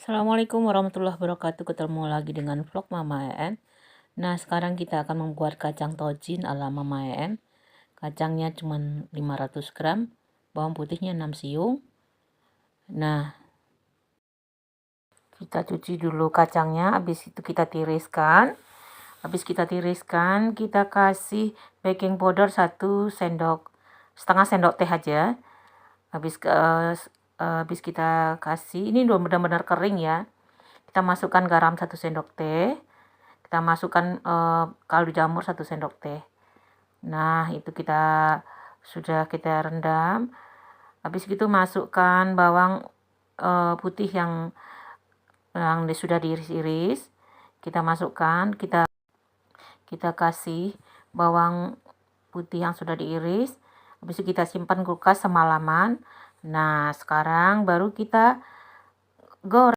Assalamualaikum warahmatullahi wabarakatuh. Ketemu lagi dengan vlog Mama En. Nah, sekarang kita akan membuat kacang tojin ala Mama En. Kacangnya cuma 500 gram, bawang putihnya 6 siung. Nah, kita cuci dulu kacangnya, habis itu kita tiriskan. Habis kita tiriskan, kita kasih baking powder 1,5 sendok teh aja. Habis kita kasih, ini udah benar-benar kering ya. Kita masukkan garam 1 sendok teh. Kita masukkan kaldu jamur 1 sendok teh. Nah, itu sudah kita rendam. Habis itu masukkan bawang putih yang sudah diiris-iris. Kita masukkan, kita kasih bawang putih yang sudah diiris. Habis itu kita simpan kulkas semalaman. Nah, sekarang baru kita goreng.